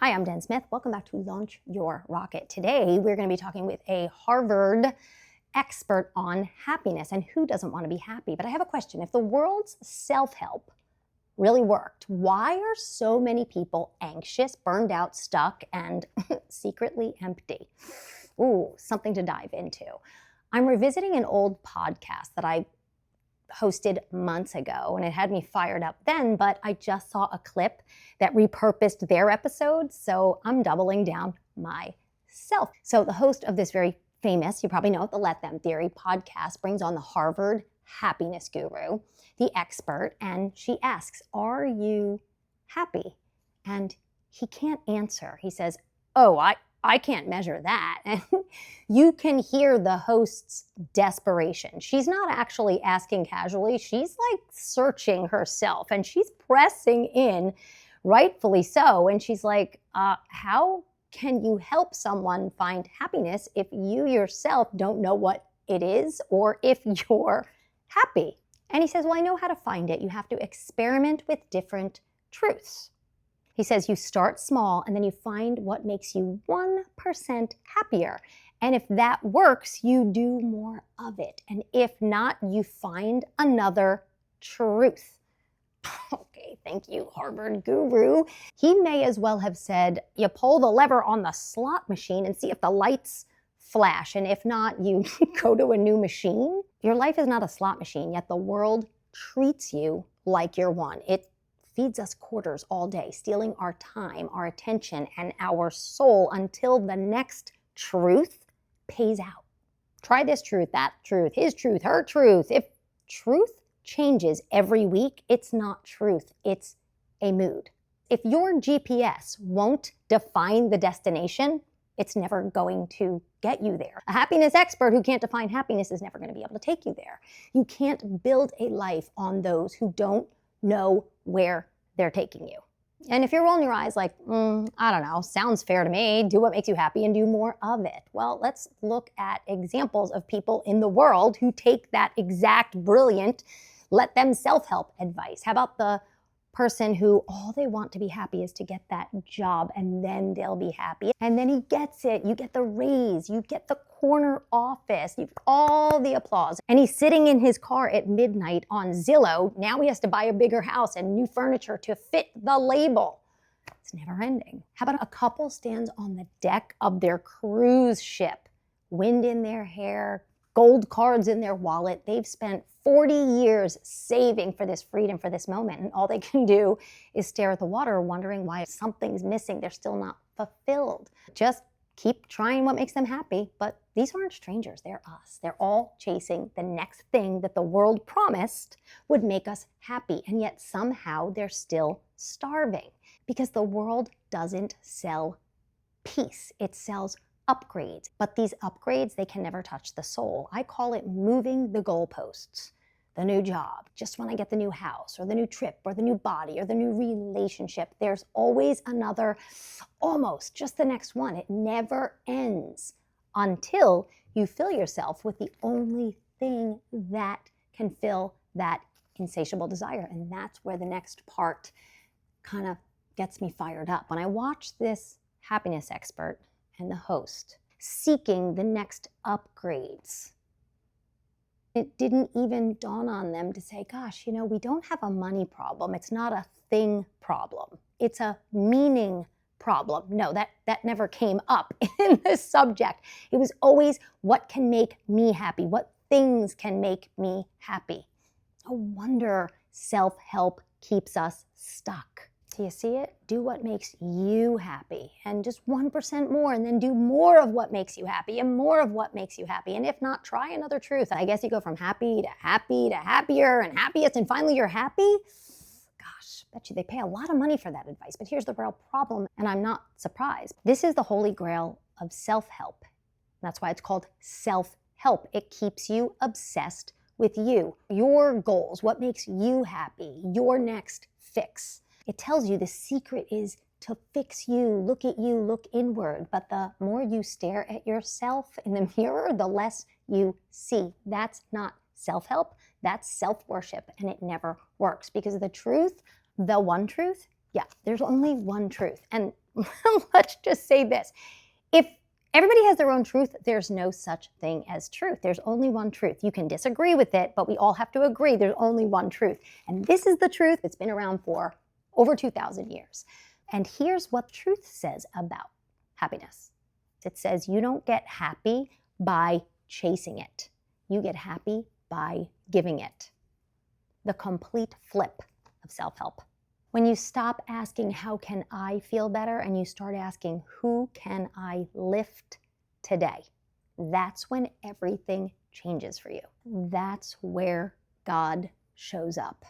Hi, I'm Dan Smith. Welcome back to Launch Your Rocket. Today, we're going to be talking with a Harvard expert on happiness, and who doesn't want to be happy? But I have a question. If the world's self-help really worked, why are so many people anxious, burned out, stuck, and secretly empty? Ooh, something to dive into. I'm revisiting an old podcast that I hosted months ago, and it had me fired up then, but I just saw a clip that repurposed their episodes, so I'm doubling down myself. So the host of this very famous, you probably know it, the Let Them Theory podcast brings on the Harvard happiness guru, the expert, and she asks, "Are you happy?" And he can't answer. He says, "Oh, I can't measure that." And you can hear the host's desperation. She's not actually asking casually. She's like searching herself, and she's pressing in, rightfully so. And she's like, how can you help someone find happiness if you yourself don't know what it is or if you're happy? And he says, well, I know how to find it. You have to experiment with different truths. He says you start small and then you find what makes you 1% happier. And if that works, you do more of it. And if not, you find another truth. Okay, thank you, Harvard guru. He may as well have said, you pull the lever on the slot machine and see if the lights flash. And if not, you go to a new machine. Your life is not a slot machine, yet the world treats you like you're one. It feeds us quarters all day, stealing our time, our attention, and our soul until the next truth pays out. Try this truth, that truth, his truth, her truth. If truth changes every week, it's not truth, it's a mood. If your GPS won't define the destination, it's never going to get you there. A happiness expert who can't define happiness is never going to be able to take you there. You can't build a life on those who don't know where they're taking you. And if you're rolling your eyes like, I don't know, sounds fair to me, do what makes you happy and do more of it. Well, let's look at examples of people in the world who take that exact brilliant, let them self-help advice. How about the person who all they want to be happy is to get that job and then they'll be happy. And then he gets it. You get the raise, you get the corner office, you get all the applause. And he's sitting in his car at midnight on Zillow. Now he has to buy a bigger house and new furniture to fit the label. It's never ending. How about a couple stands on the deck of their cruise ship, wind in their hair, gold cards in their wallet. They've spent 40 years saving for this freedom, for this moment, and all they can do is stare at the water wondering why something's missing. They're still not fulfilled. Just keep trying what makes them happy, but these aren't strangers, they're us. They're all chasing the next thing that the world promised would make us happy, and yet somehow they're still starving because the world doesn't sell peace, it sells upgrades. But these upgrades, they can never touch the soul. I call it moving the goalposts. The new job, just when I get the new house or the new trip or the new body or the new relationship, there's always another, almost just the next one. It never ends until you fill yourself with the only thing that can fill that insatiable desire. And that's where the next part kind of gets me fired up. When I watch this happiness expert and the host seeking the next upgrades, it didn't even dawn on them to say, gosh, you know, we don't have a money problem. It's not a thing problem. It's a meaning problem. No, that never came up in this subject. It was always, what can make me happy? What things can make me happy? No wonder self-help keeps us stuck. Do you see it? Do what makes you happy, and just 1% more, and then do more of what makes you happy and more of what makes you happy. And if not, try another truth. I guess you go from happy to happier and happiest, and finally you're happy. Gosh, bet you they pay a lot of money for that advice. But here's the real problem, and I'm not surprised. This is the holy grail of self-help. That's why it's called self-help. It keeps you obsessed with you, your goals, what makes you happy, your next fix. It tells you the secret is to fix you, look at you, look inward. But the more you stare at yourself in the mirror, the less you see. That's not self-help, that's self-worship, and it never works. Because the truth, the one truth, yeah, there's only one truth. And Let's just say this. If everybody has their own truth, there's no such thing as truth. There's only one truth. You can disagree with it, but we all have to agree there's only one truth. And this is the truth that's been around for over 2,000 years. And here's what truth says about happiness. It says you don't get happy by chasing it. You get happy by giving it. The complete flip of self-help. When you stop asking, how can I feel better? And you start asking, who can I lift today? That's when everything changes for you. That's where God shows up.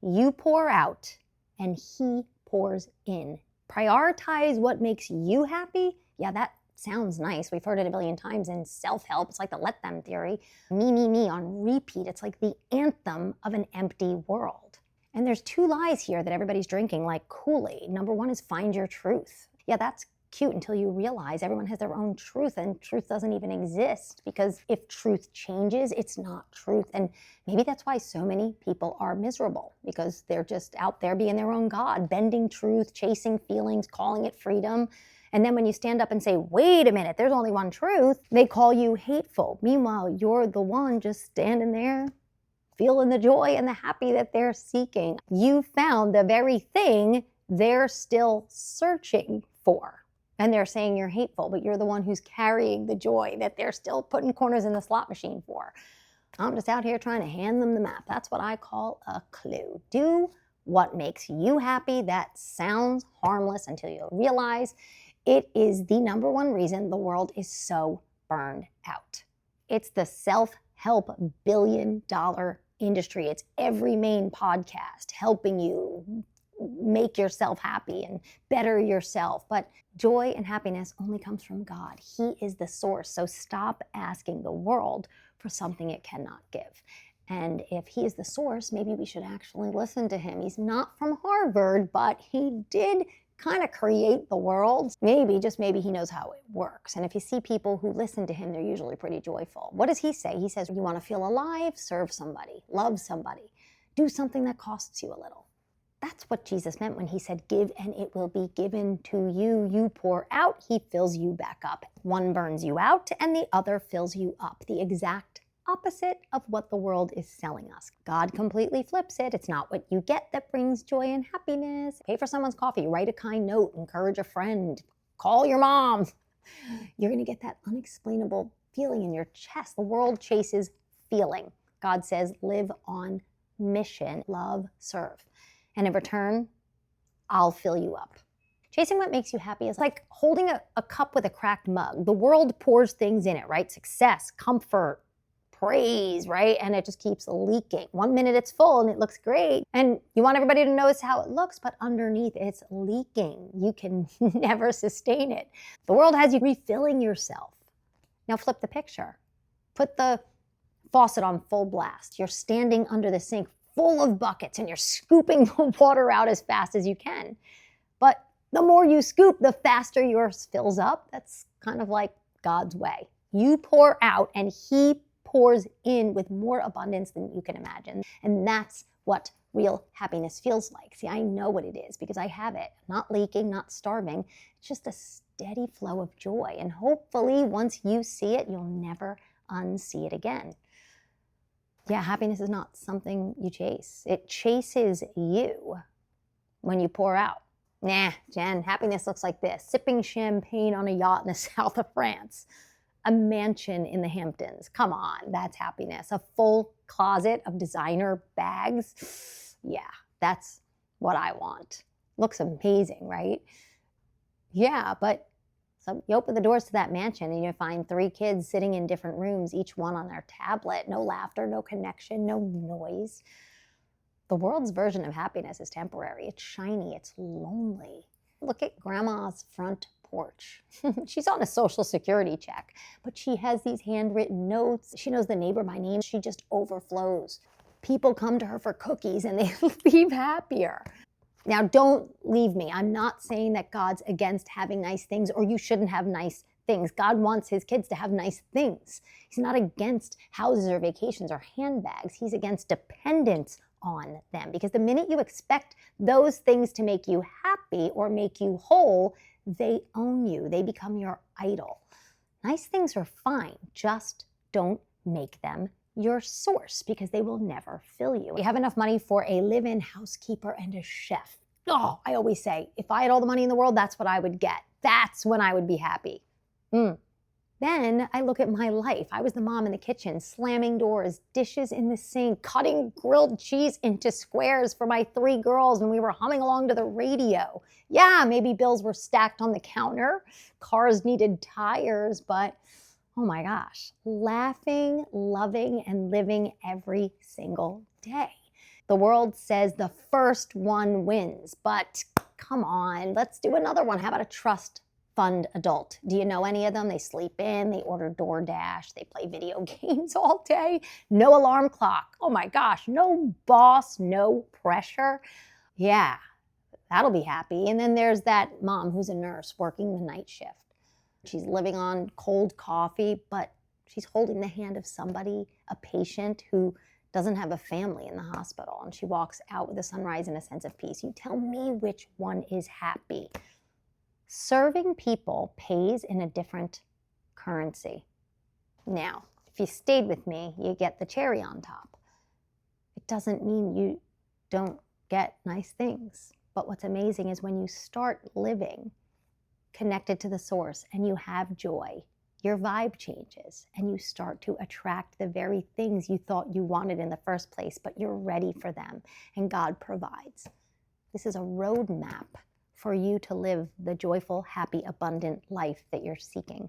You pour out and he pours in. Prioritize what makes you happy. Yeah, that sounds nice. We've heard it a billion times in self-help. It's like the let them theory. Me on repeat. It's like the anthem of an empty world. And there's two lies here that everybody's drinking like Kool-Aid. Number one is find your truth. Yeah, that's cute until you realize everyone has their own truth and truth doesn't even exist, because if truth changes, it's not truth. And maybe that's why so many people are miserable, because they're just out there being their own God, bending truth, chasing feelings, calling it freedom. And then when you stand up and say, wait a minute, there's only one truth, they call you hateful. Meanwhile, you're the one just standing there feeling the joy and the happy that they're seeking. You found the very thing they're still searching for. And they're saying you're hateful, but you're the one who's carrying the joy that they're still putting corners in the slot machine for. I'm just out here trying to hand them the map. That's what I call a clue. Do what makes you happy. That sounds harmless until you realize it is the number one reason the world is so burned out. It's the self-help billion-dollar industry. It's every main podcast helping you make yourself happy and better yourself. But joy and happiness only comes from God. He is the source. So stop asking the world for something it cannot give. And if he is the source, maybe we should actually listen to him. He's not from Harvard, but he did kind of create the world. Maybe, just maybe, he knows how it works. And if you see people who listen to him, they're usually pretty joyful. What does he say? He says, you want to feel alive? Serve somebody, love somebody, do something that costs you a little. That's what Jesus meant when he said, give and it will be given to you. You pour out, he fills you back up. One burns you out and the other fills you up. The exact opposite of what the world is selling us. God completely flips it. It's not what you get that brings joy and happiness. Pay for someone's coffee, write a kind note, encourage a friend, call your mom. You're going to get that unexplainable feeling in your chest. The world chases feeling. God says, live on mission, love, serve. And in return, I'll fill you up. Chasing what makes you happy is like holding a cup with a cracked mug. The world pours things in it, right? Success, comfort, praise, right? And it just keeps leaking. 1 minute it's full and it looks great. And you want everybody to notice how it looks, but underneath it's leaking. You can never sustain it. The world has you refilling yourself. Now flip the picture. Put the faucet on full blast. You're standing under the sink full of buckets and you're scooping the water out as fast as you can. But the more you scoop, the faster yours fills up. That's kind of like God's way. You pour out and he pours in with more abundance than you can imagine. And that's what real happiness feels like. See, I know what it is because I have it. Not leaking, not starving. It's just a steady flow of joy. And hopefully once you see it, you'll never unsee it again. Yeah, happiness is not something you chase. It chases you when you pour out. Nah, Jen, happiness looks like this. Sipping champagne on a yacht in the south of France. A mansion in the Hamptons. Come on, that's happiness. A full closet of designer bags. Yeah, that's what I want. Looks amazing, right? Yeah, but so you open the doors to that mansion and you find 3 kids sitting in different rooms, each one on their tablet. No laughter, no connection, no noise. The world's version of happiness is temporary. It's shiny, it's lonely. Look at grandma's front porch. She's on a social security check, but she has these handwritten notes. She knows the neighbor by name. She just overflows. People come to her for cookies and they leave happier. Now, don't leave me. I'm not saying that God's against having nice things or you shouldn't have nice things. God wants his kids to have nice things. He's not against houses or vacations or handbags. He's against dependence on them, because the minute you expect those things to make you happy or make you whole, They own you. They become your idol. Nice things are fine. Just don't make them your source because they will never fill you. You have enough money for a live-in housekeeper and a chef. Oh, I always say, if I had all the money in the world, that's what I would get. That's when I would be happy. Then I look at my life. I was the mom in the kitchen, slamming doors, dishes in the sink, cutting grilled cheese into squares for my 3 girls when we were humming along to the radio. Yeah, maybe bills were stacked on the counter, cars needed tires, but oh my gosh, laughing, loving, and living every single day. The world says the first one wins, but come on, let's do another one. How about a trust fund adult? Do you know any of them? They sleep in, they order DoorDash, they play video games all day, no alarm clock. Oh my gosh, no boss, no pressure. Yeah, that'll be happy. And then there's that mom who's a nurse working the night shift. She's living on cold coffee, but she's holding the hand of somebody, a patient who doesn't have a family in the hospital, and she walks out with a sunrise and a sense of peace. You tell me which one is happy. Serving people pays in a different currency. Now, if you stayed with me, you get the cherry on top. It doesn't mean you don't get nice things. But what's amazing is when you start living connected to the source and you have joy, your vibe changes and you start to attract the very things you thought you wanted in the first place, but you're ready for them and God provides. This is a roadmap for you to live the joyful, happy, abundant life that you're seeking.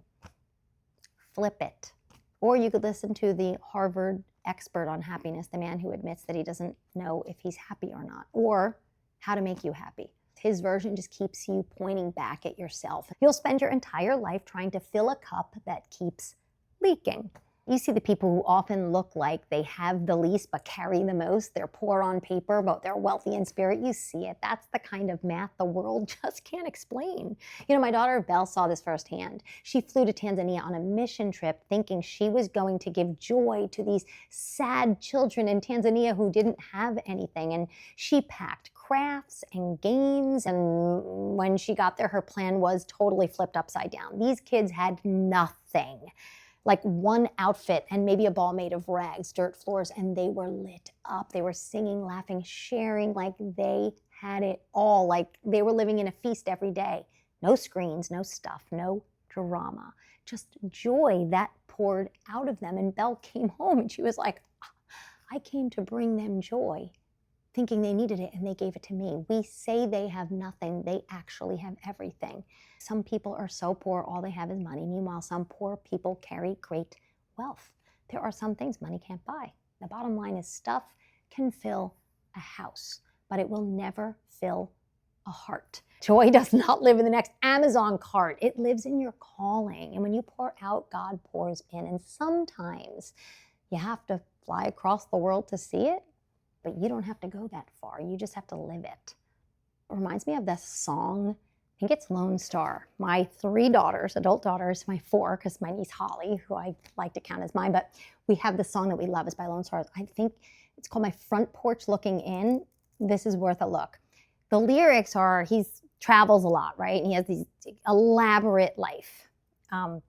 Flip it. Or you could listen to the Harvard expert on happiness, the man who admits that he doesn't know if he's happy or not, or how to make you happy. His version just keeps you pointing back at yourself. You'll spend your entire life trying to fill a cup that keeps leaking. You see the people who often look like they have the least but carry the most. They're poor on paper, but they're wealthy in spirit. You see it. That's the kind of math the world just can't explain. You know, my daughter Belle saw this firsthand. She flew to Tanzania on a mission trip thinking she was going to give joy to these sad children in Tanzania who didn't have anything. And she packed crafts and games. And when she got there, her plan was totally flipped upside down. These kids had nothing. Like one outfit and maybe a ball made of rags, dirt floors, and they were lit up. They were singing, laughing, sharing like they had it all, like they were living in a feast every day. No screens, no stuff, no drama, just joy that poured out of them. And Belle came home and she was like, I came to bring them joy, thinking they needed it, and they gave it to me. We say they have nothing, they actually have everything. Some people are so poor, all they have is money. Meanwhile, some poor people carry great wealth. There are some things money can't buy. The bottom line is stuff can fill a house, but it will never fill a heart. Joy does not live in the next Amazon cart. It lives in your calling. And when you pour out, God pours in. And sometimes you have to fly across the world to see it, but you don't have to go that far. You just have to live it. It reminds me of this song. I think it's Lone Star. My 3 daughters, adult daughters, my 4, because my niece Holly, who I like to count as mine, but we have this song that we love. It's by Lone Star. I think it's called My Front Porch Looking In. This is worth a look. The lyrics are, he travels a lot, right? And he has these elaborate life. You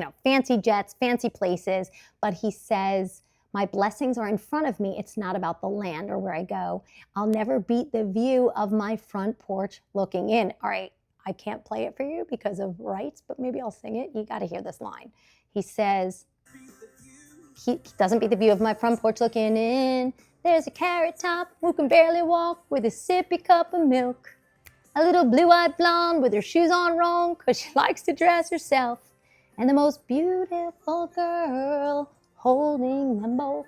know, fancy jets, fancy places, but he says, my blessings are in front of me. It's not about the land or where I go. I'll never beat the view of my front porch looking in. All right, I can't play it for you because of rights, but maybe I'll sing it. You got to hear this line. He says, he doesn't beat the view of my front porch looking in. There's a carrot top who can barely walk with a sippy cup of milk. A little blue-eyed blonde with her shoes on wrong because she likes to dress herself. And the most beautiful girl holding them both.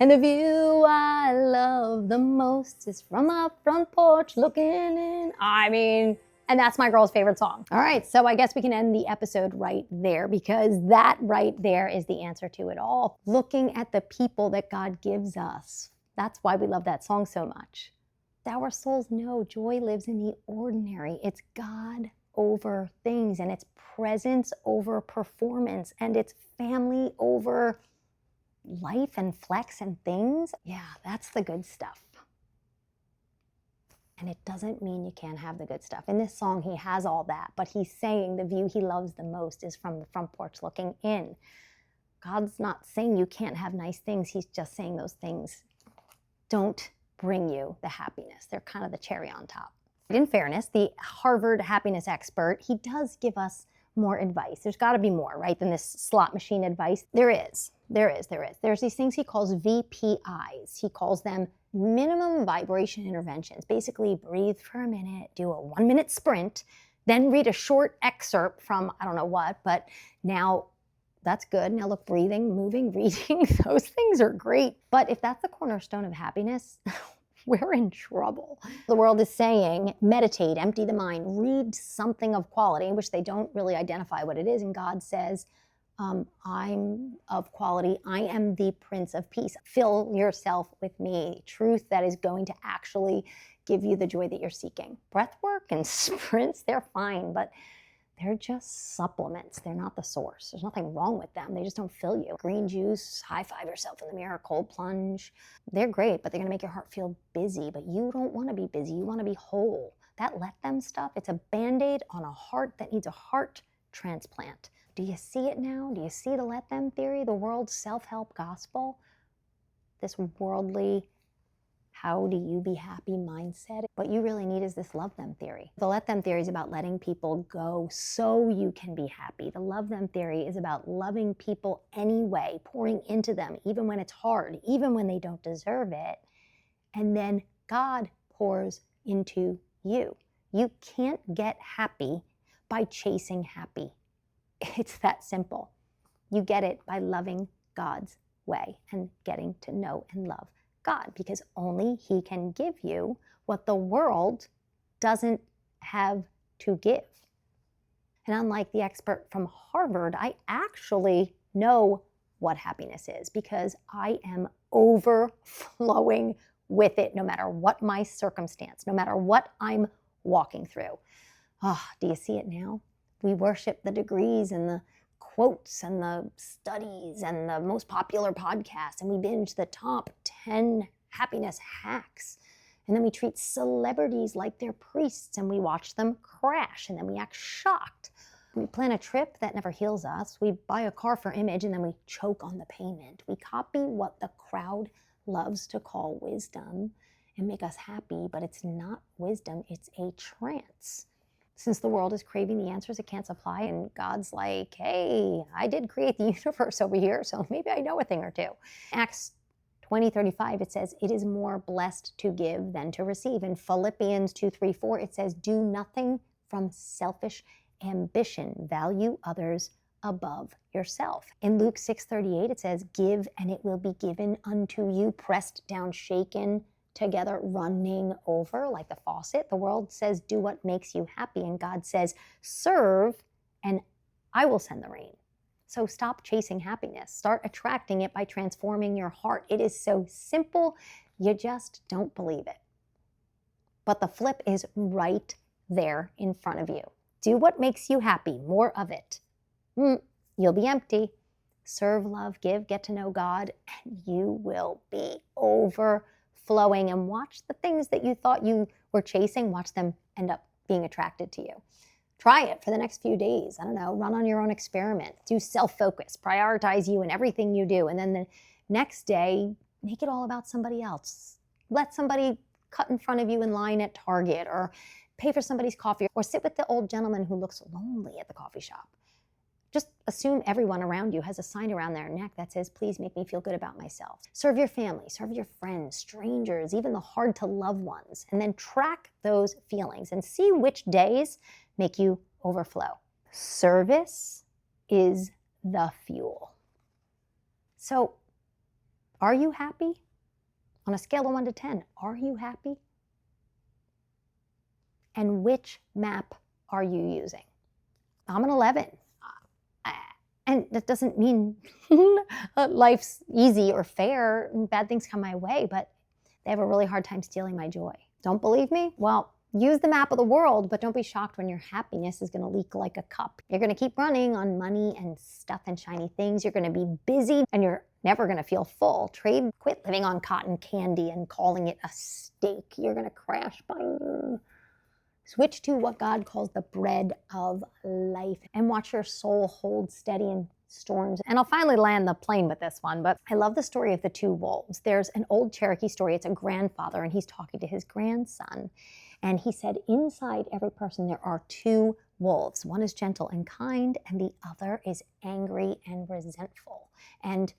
And the view I love the most is from my front porch looking in. I mean, and that's my girl's favorite song. All right, so I guess we can end the episode right there because that right there is the answer to it all. Looking at the people that God gives us. That's why we love that song so much. Our souls know joy lives in the ordinary. It's God over things, and it's presence over performance, and it's family over life and flex and things. Yeah, that's the good stuff. And it doesn't mean you can't have the good stuff. In this song, he has all that, but he's saying the view he loves the most is from the front porch looking in. God's not saying you can't have nice things. He's just saying those things don't bring you the happiness. They're kind of the cherry on top. In fairness, the Harvard happiness expert, he does give us more advice. There's got to be more, right, than this slot machine advice. There is. There's these things he calls VPIs. He calls them minimum vibration interventions. Basically, breathe for a minute, do a 1-minute sprint, then read a short excerpt from I don't know what, but now that's good. Now look, breathing, moving, reading, those things are great. But if that's the cornerstone of happiness, we're in trouble. The world is saying, meditate, empty the mind, read something of quality, which they don't really identify what it is. And God says, I'm of quality. I am the Prince of Peace. Fill yourself with me. Truth that is going to actually give you the joy that you're seeking. Breathwork and sprints, they're fine, but they're just supplements. They're not the source. There's nothing wrong with them. They just don't fill you. Green juice, high five yourself in the mirror, cold plunge. They're great, but they're gonna make your heart feel busy. But you don't wanna be busy. You wanna be whole. That let them stuff, it's a Band-Aid on a heart that needs a heart transplant. Do you see it now? Do you see the let them theory? The world's self-help gospel? This worldly, how do you be happy mindset? What you really need is this love them theory. The let them theory is about letting people go so you can be happy. The love them theory is about loving people anyway, pouring into them, even when it's hard, even when they don't deserve it. And then God pours into you. You can't get happy by chasing happy. It's that simple. You get it by loving God's way and getting to know and love God, because only He can give you what the world doesn't have to give. And unlike the expert from Harvard, I actually know what happiness is because I am overflowing with it no matter what my circumstance, no matter what I'm walking through. Do you see it now? We worship the degrees and the quotes and the studies and the most popular podcasts, and we binge the top 10 happiness hacks. And then we treat celebrities like they're priests and we watch them crash and then we act shocked. We plan a trip that never heals us. We buy a car for image and then we choke on the payment. We copy what the crowd loves to call wisdom and make us happy, but it's not wisdom, it's a trance. Since the world is craving the answers it can't supply, and God's like, hey, I did create the universe over here, so maybe I know a thing or two. Acts 20:35, it says, it is more blessed to give than to receive. In Philippians 2:3-4, it says, do nothing from selfish ambition. Value others above yourself. In Luke 6:38, it says, give and it will be given unto you, pressed down, shaken together, running over like the faucet. The world says, do what makes you happy. And God says, serve and I will send the rain. So stop chasing happiness. Start attracting it by transforming your heart. It is so simple, you just don't believe it. But the flip is right there in front of you. Do what makes you happy, more of it. You'll be empty. Serve, love, give, get to know God, and you will be overflowing. And watch the things that you thought you were chasing, watch them end up being attracted to you. Try it for the next few days. I don't know, run on your own experiment. Do self-focus, prioritize you in everything you do. And then the next day, make it all about somebody else. Let somebody cut in front of you in line at Target, or pay for somebody's coffee, or sit with the old gentleman who looks lonely at the coffee shop. Just assume everyone around you has a sign around their neck that says, please make me feel good about myself. Serve your family, serve your friends, strangers, even the hard to love ones, and then track those feelings and see which days make you overflow. Service is the fuel. So, are you happy? On a scale of 1 to 10, are you happy? And which map are you using? I'm an 11. And that doesn't mean life's easy or fair and bad things come my way, but they have a really hard time stealing my joy. Don't believe me? Well, use the map of the world, but don't be shocked when your happiness is going to leak like a cup. You're going to keep running on money and stuff and shiny things. You're going to be busy and you're never going to feel full. Quit living on cotton candy and calling it a steak. You're going to crash by noon. Switch to what God calls the bread of life and watch your soul hold steady in storms. And I'll finally land the plane with this one, but I love the story of the two wolves. There's an old Cherokee story. It's a grandfather, and he's talking to his grandson. And he said, inside every person, there are two wolves. One is gentle and kind, and the other is angry and resentful. And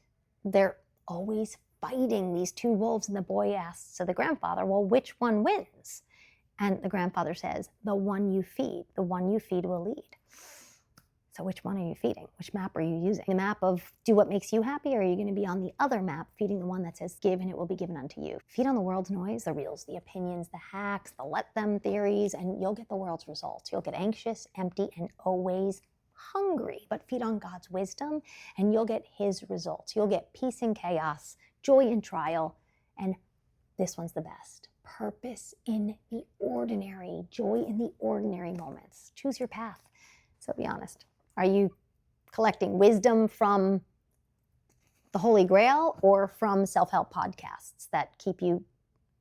they're always fighting, these two wolves. And the boy asks to the grandfather, well, which one wins? And the grandfather says, the one you feed will lead. So which one are you feeding? Which map are you using? The map of do what makes you happy, or are you going to be on the other map feeding the one that says give and it will be given unto you? Feed on the world's noise, the reels, the opinions, the hacks, the let them theories, and you'll get the world's results. You'll get anxious, empty, and always hungry. But feed on God's wisdom and you'll get his results. You'll get peace in chaos, joy in trial, and this one's the best. Purpose in the ordinary, joy in the ordinary moments. Choose your path. So be honest. Are you collecting wisdom from the Holy Grail or from self-help podcasts that keep you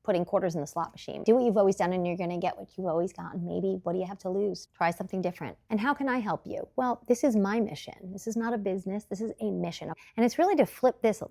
putting quarters in the slot machine? Do what you've always done and you're going to get what you've always gotten. Maybe what do you have to lose? Try something different. And how can I help you? Well, this is my mission. This is not a business. This is a mission. And it's really to flip this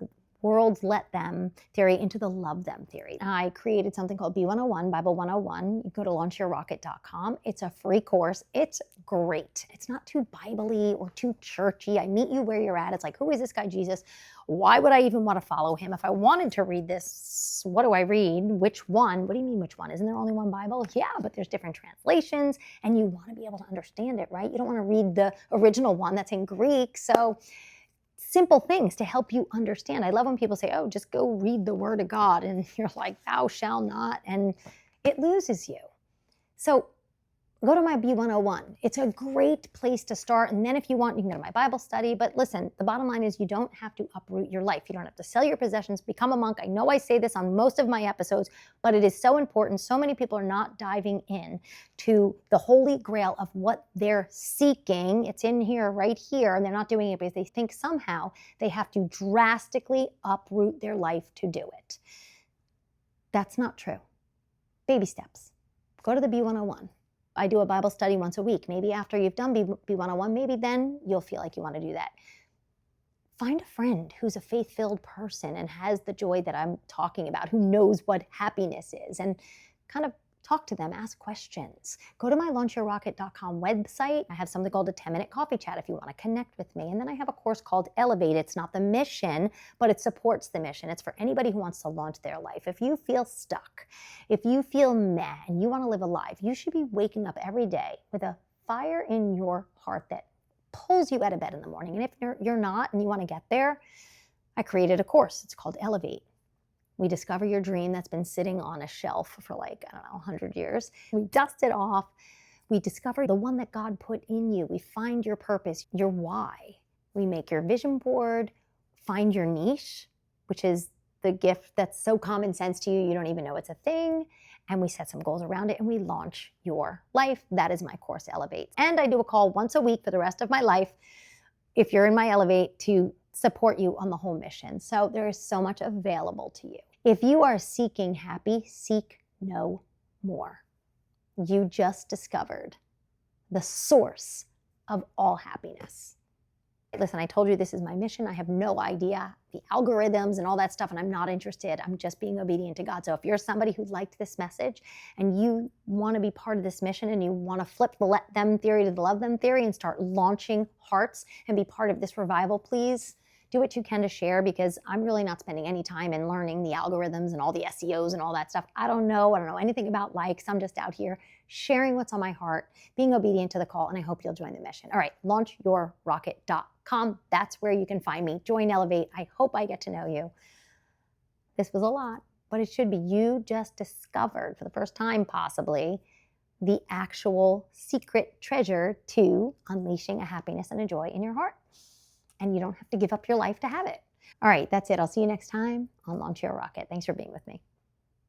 world's let them theory into the love them theory. I created something called B101, Bible 101. You go to launchyourrocket.com. It's a free course. It's great. It's not too Bible-y or too churchy. I meet you where you're at. It's like, who is this guy Jesus? Why would I even want to follow him? If I wanted to read this, what do I read? Which one? What do you mean which one? Isn't there only one Bible? Yeah, but there's different translations and you want to be able to understand it, right? You don't want to read the original one that's in Greek. So simple things to help you understand. I love when people say, oh, just go read the word of God. And you're like, thou shalt not. And it loses you. So go to my B101. It's a great place to start. And then if you want, you can go to my Bible study. But listen, the bottom line is you don't have to uproot your life. You don't have to sell your possessions, become a monk. I know I say this on most of my episodes, but it is so important. So many people are not diving in to the holy grail of what they're seeking. It's in here, right here, and they're not doing it because they think somehow they have to drastically uproot their life to do it. That's not true. Baby steps. Go to the B101. I do a Bible study once a week. Maybe after you've done B101, maybe then you'll feel like you want to do that. Find a friend who's a faith-filled person and has the joy that I'm talking about, who knows what happiness is, and kind of talk to them, ask questions. Go to my launchyourrocket.com website. I have something called a 10-minute coffee chat if you want to connect with me. And then I have a course called Elevate. It's not the mission, but it supports the mission. It's for anybody who wants to launch their life. If you feel stuck, if you feel meh and you want to live a life, you should be waking up every day with a fire in your heart that pulls you out of bed in the morning. And if you're not and you want to get there, I created a course. It's called Elevate. We discover your dream that's been sitting on a shelf for 100 years. We dust it off. We discover the one that God put in you. We find your purpose, your why. We make your vision board, find your niche, which is the gift that's so common sense to you, you don't even know it's a thing. And we set some goals around it and we launch your life. That is my course, Elevate. And I do a call once a week for the rest of my life, if you're in my Elevate, to support you on the whole mission. So there is so much available to you. If you are seeking happy, seek no more. You just discovered the source of all happiness. Listen, I told you this is my mission. I have no idea the algorithms and all that stuff, and I'm not interested. I'm just being obedient to God. So if you're somebody who liked this message and you want to be part of this mission and you want to flip the let them theory to the love them theory and start launching hearts and be part of this revival, please do what you can to share, because I'm really not spending any time in learning the algorithms and all the SEOs and all that stuff. I don't know anything about likes. I'm just out here sharing what's on my heart, being obedient to the call, and I hope you'll join the mission. All right, launchyourrocket.com. That's where you can find me. Join Elevate. I hope I get to know you. This was a lot, but it should be. You just discovered for the first time, possibly, the actual secret treasure to unleashing a happiness and a joy in your heart. And you don't have to give up your life to have it. All right, that's it. I'll see you next time on Launch Your Rocket. Thanks for being with me.